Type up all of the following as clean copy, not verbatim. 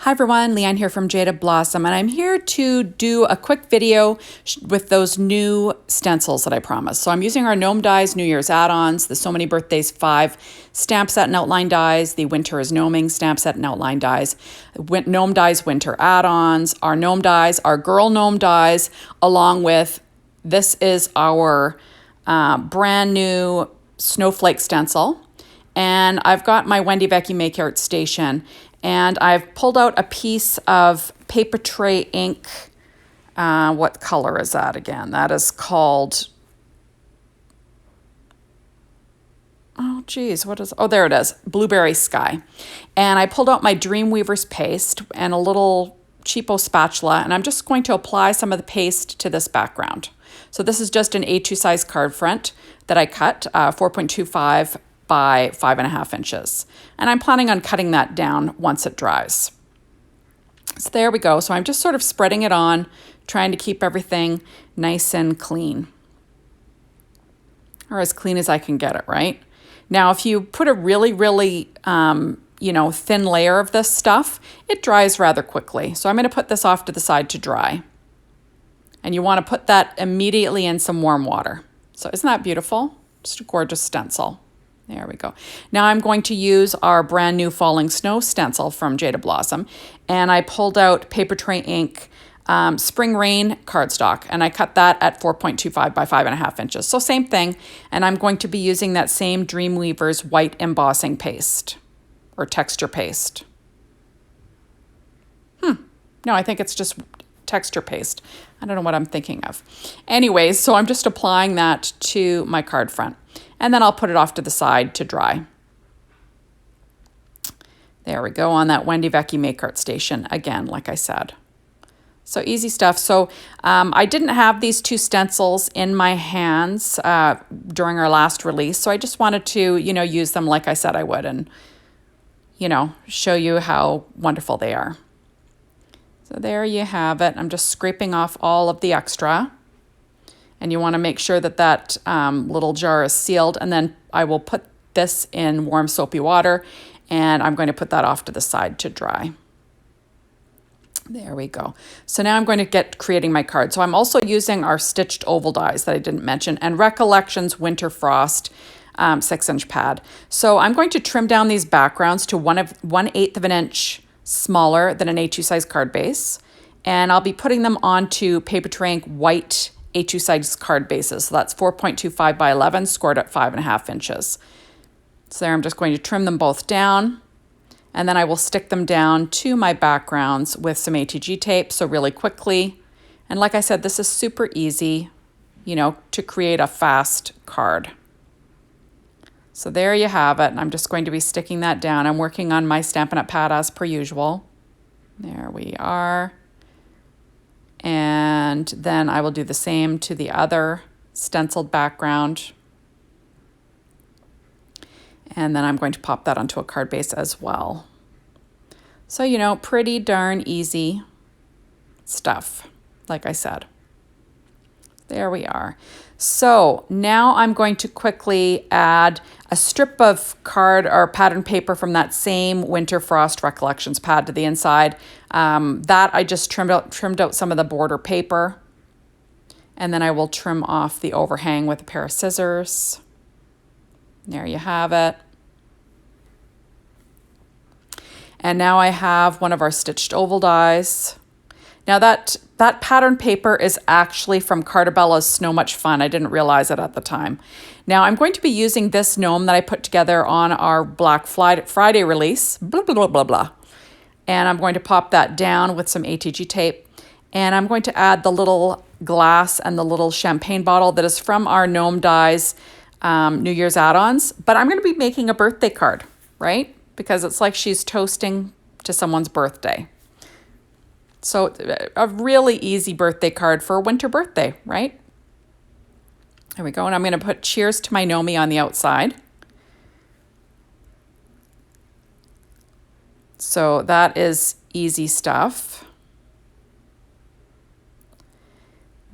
Hi everyone, Leanne here from Jaded Blossom, and I'm here to do a quick video with those new stencils that I promised. So I'm using our Gnome Dies New Year's Add Ons, the So Many Birthdays 5 stamp set and outline dies, the Winter is Gnoming stamp set and outline dies, Gnome Dies Winter Add Ons, our Gnome Dies, our Girl Gnome Dies, along with this is our brand new Snowflake stencil. And I've got my Wendy Vecchi Make Art Station, and I've pulled out a piece of paper tray ink. What color is that again? That is called, oh geez, what is, oh there it is, Blueberry Sky. And I pulled out my Dreamweaver's paste and a little cheapo spatula, and I'm just going to apply some of the paste to this background. So this is just an A2 size card front that I cut, 4.25 by 5.5 inches. And I'm planning on cutting that down once it dries. So there we go. So I'm just sort of spreading it on, trying to keep everything nice and clean. Or as clean as I can get it, right? Now, if you put a really, thin layer of this stuff, it dries rather quickly. So I'm going to put this off to the side to dry. And you want to put that immediately in some warm water. So isn't that beautiful? Just a gorgeous stencil. There we go. Now I'm going to use our brand new Falling Snow stencil from Jaded Blossom, and I pulled out paper tray ink Spring Rain cardstock, and I cut that at 4.25 by 5.5 inches. So same thing, and I'm going to be using that same Dreamweaver's white embossing paste or texture paste. No, I think it's just texture paste. I don't know what I'm thinking of. Anyways, so I'm just applying that to my card front. And then I'll put it off to the side to dry. There we go, on that Wendy Vecchi Make Art Station, again, like I said. So easy stuff. So I didn't have these two stencils in my hands during our last release, so I just wanted to, use them like I said I would and, show you how wonderful they are. So there you have it. I'm just scraping off all of the extra. And you want to make sure that that little jar is sealed. And then I will put this in warm soapy water, and I'm going to put that off to the side to dry. There we go. So now I'm going to get creating my card. So I'm also using our stitched oval dies that I didn't mention, and Recollections Winter Frost 6-inch pad. So I'm going to trim down these backgrounds to 1/8 of an inch smaller than an A2 size card base. And I'll be putting them onto paper tray ink white A2 size card bases. So that's 4.25 by 11, scored at 5.5 inches. So there I'm just going to trim them both down, and then I will stick them down to my backgrounds with some ATG tape, so really quickly. And like I said, this is super easy, to create a fast card. So there you have it. And I'm just going to be sticking that down. I'm working on my Stampin' Up! Pad as per usual. There we are. And then I will do the same to the other stenciled background. And then I'm going to pop that onto a card base as well. So, pretty darn easy stuff, like I said. There we are. So now I'm going to quickly add a strip of card or pattern paper from that same Winter Frost Recollections pad to the inside. That I just trimmed out some of the border paper, and then I will trim off the overhang with a pair of scissors. There you have it. And now I have one of our stitched oval dies. Now that pattern paper is actually from Cartabella's Snow Much Fun. I didn't realize it at the time. Now I'm going to be using this gnome that I put together on our Black Friday release, blah, blah, blah, blah, blah. And I'm going to pop that down with some ATG tape. And I'm going to add the little glass and the little champagne bottle that is from our Gnome Dies New Year's Add Ons. But I'm going to be making a birthday card, right? Because it's like she's toasting to someone's birthday. So a really easy birthday card for a winter birthday, right? There we go. And I'm going to put cheers to my Gnomie on the outside. So that is easy stuff.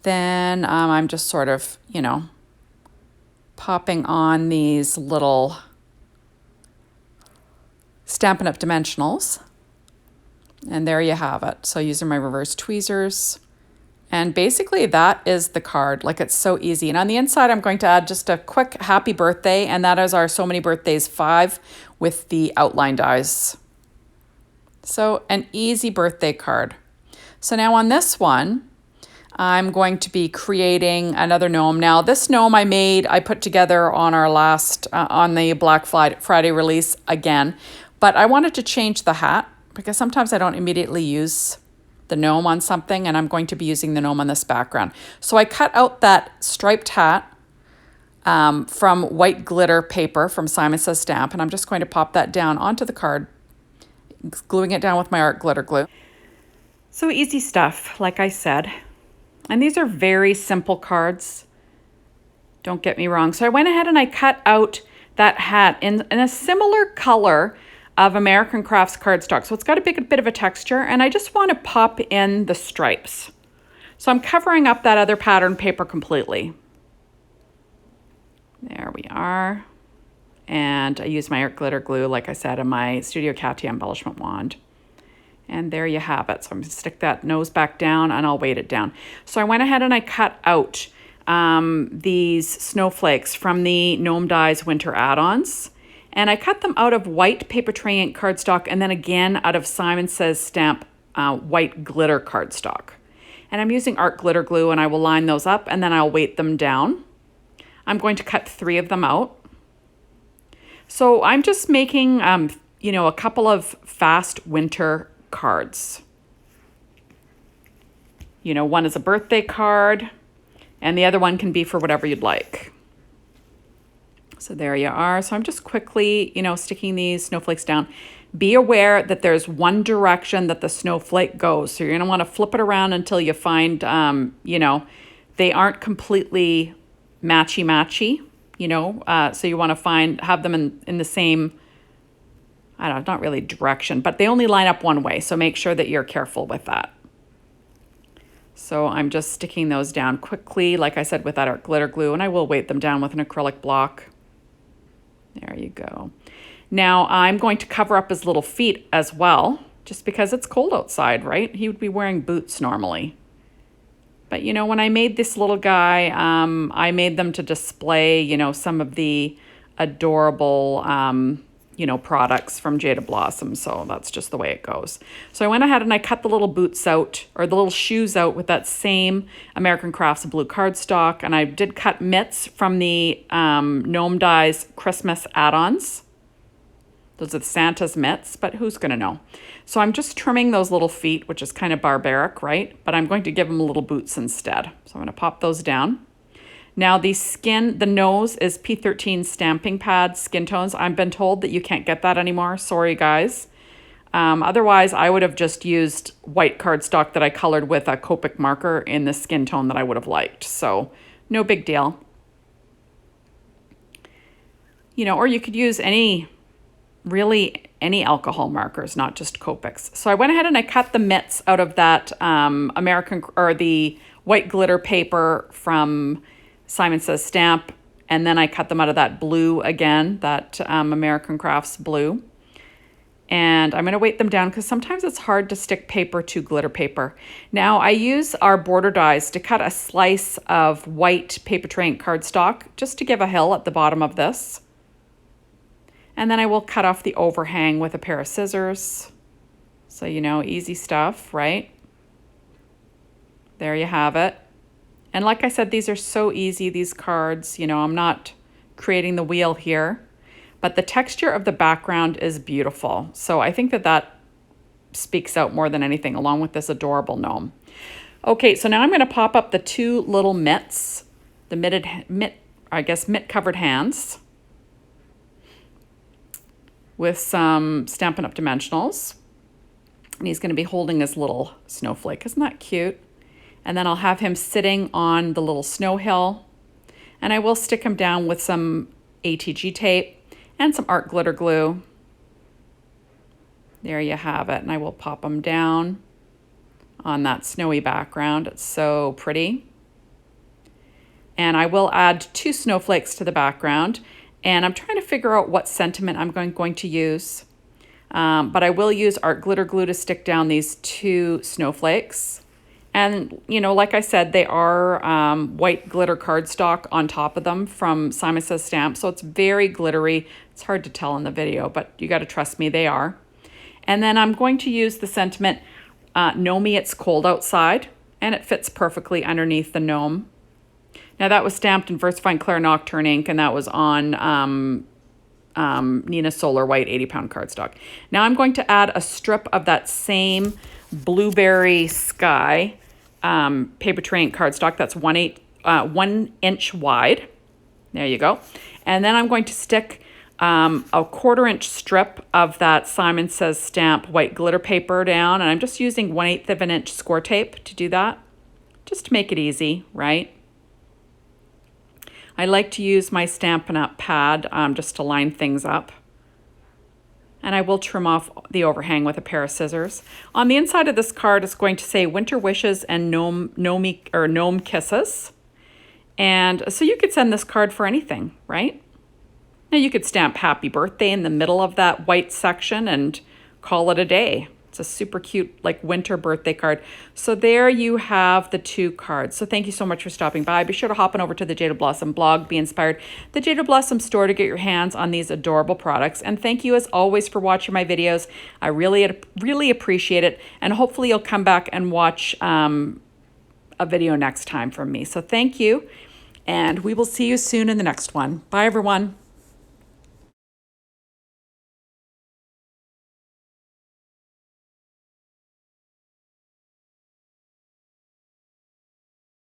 Then I'm just sort of, popping on these little Stampin' Up! Dimensionals. And there you have it. So using my reverse tweezers. And basically that is the card. Like, it's so easy. And on the inside, I'm going to add just a quick happy birthday. And that is our So Many Birthdays 5 with the outline dies. So an easy birthday card. So now on this one, I'm going to be creating another gnome. Now this gnome I put together on our last, on the Black Friday release again. But I wanted to change the hat because sometimes I don't immediately use the gnome on something, and I'm going to be using the gnome on this background. So I cut out that striped hat from white glitter paper from Simon Says Stamp, and I'm just going to pop that down onto the card, gluing it down with my art glitter glue. So easy stuff, like I said. And these are very simple cards. Don't get me wrong. So I went ahead and I cut out that hat in a similar color of American Crafts cardstock. So it's got a bit of a texture, and I just want to pop in the stripes. So I'm covering up that other pattern paper completely. There we are. And I use my art glitter glue, like I said, in my Studio Katia embellishment wand. And there you have it. So I'm going to stick that nose back down and I'll weight it down. So I went ahead and I cut out these snowflakes from the Gnome Dies Winter Add Ons. And I cut them out of white paper tray ink cardstock, and then again out of Simon Says Stamp white glitter cardstock. And I'm using art glitter glue, and I will line those up and then I'll weight them down. I'm going to cut 3 of them out. So I'm just making, you know, a couple of fast winter cards. You know, one is a birthday card, and the other one can be for whatever you'd like. So there you are. So I'm just quickly, you know, sticking these snowflakes down. Be aware that there's one direction that the snowflake goes. So you're going to want to flip it around until you find, you know, they aren't completely matchy, you know. So you want to have them in the same, I don't know, not really direction, but they only line up one way. So make sure that you're careful with that. So I'm just sticking those down quickly, like I said, with that art glitter glue, and I will weight them down with an acrylic block. There you go. Now I'm going to cover up his little feet as well, just because it's cold outside, right? He would be wearing boots normally. But you know, when I made this little guy, I made them to display, you know, some of the adorable, you know, products from Jaded Blossom. So that's just the way it goes. So I went ahead and I cut the little boots out, or the little shoes out, with that same American Crafts blue cardstock. And I did cut mitts from the Gnome Dies Christmas Add Ons. Those are the Santa's mitts, but who's going to know? So I'm just trimming those little feet, which is kind of barbaric, right? But I'm going to give them little boots instead. So I'm going to pop those down. Now the nose is P13 stamping pad skin tones. I've been told that you can't get that anymore. Sorry, guys. Otherwise, I would have just used white cardstock that I colored with a Copic marker in the skin tone that I would have liked. So no big deal. You know, or you could use really any alcohol markers, not just Copics. So I went ahead and I cut the mitts out of that the white glitter paper from Simon Says Stamp, and then I cut them out of that blue again, that American Crafts blue. And I'm going to weight them down because sometimes it's hard to stick paper to glitter paper. Now I use our border dies to cut a slice of white paper tray ink cardstock just to give a hill at the bottom of this. And then I will cut off the overhang with a pair of scissors. So, you know, easy stuff, right? There you have it. And like I said, these are so easy, these cards. You know, I'm not creating the wheel here, but the texture of the background is beautiful. So I think that speaks out more than anything, along with this adorable gnome. Okay, so now I'm going to pop up the 2 little mitts, the mitt-covered hands, with some Stampin' Up! Dimensionals. And he's going to be holding his little snowflake. Isn't that cute? And then I'll have him sitting on the little snow hill. And I will stick him down with some ATG tape and some art glitter glue. There you have it. And I will pop him down on that snowy background. It's so pretty. And I will add 2 snowflakes to the background. And I'm trying to figure out what sentiment I'm going to use. But I will use art glitter glue to stick down these 2 snowflakes. And, you know, like I said, they are white glitter cardstock on top of them from Simon Says Stamp. So it's very glittery. It's hard to tell in the video, but you got to trust me, they are. And then I'm going to use the sentiment, Know Me It's Cold Outside. And it fits perfectly underneath the gnome. Now that was stamped in VersaFine Claire Nocturne ink, and that was on Nina Solar White 80-pound cardstock. Now I'm going to add a strip of that same Blueberry Sky paper tray ink cardstock. That's 1 inch wide. There you go. And then I'm going to stick a 1/4 inch strip of that Simon Says Stamp white glitter paper down, and I'm just using 1/8 of an inch score tape to do that, just to make it easy, right? I like to use my Stampin' Up! Pad just to line things up. And I will trim off the overhang with a pair of scissors. On the inside of this card, it's going to say Winter Wishes and Gnome Kisses. And so you could send this card for anything, right? Now you could stamp Happy Birthday in the middle of that white section and call it a day. It's a super cute, like, winter birthday card. So there you have the 2 cards. So thank you so much for stopping by. Be sure to hop on over to the Jaded Blossom blog, Be Inspired, the Jaded Blossom store to get your hands on these adorable products. And thank you as always for watching my videos. I really appreciate it. And hopefully you'll come back and watch a video next time from me. So thank you. And we will see you soon in the next one. Bye, everyone.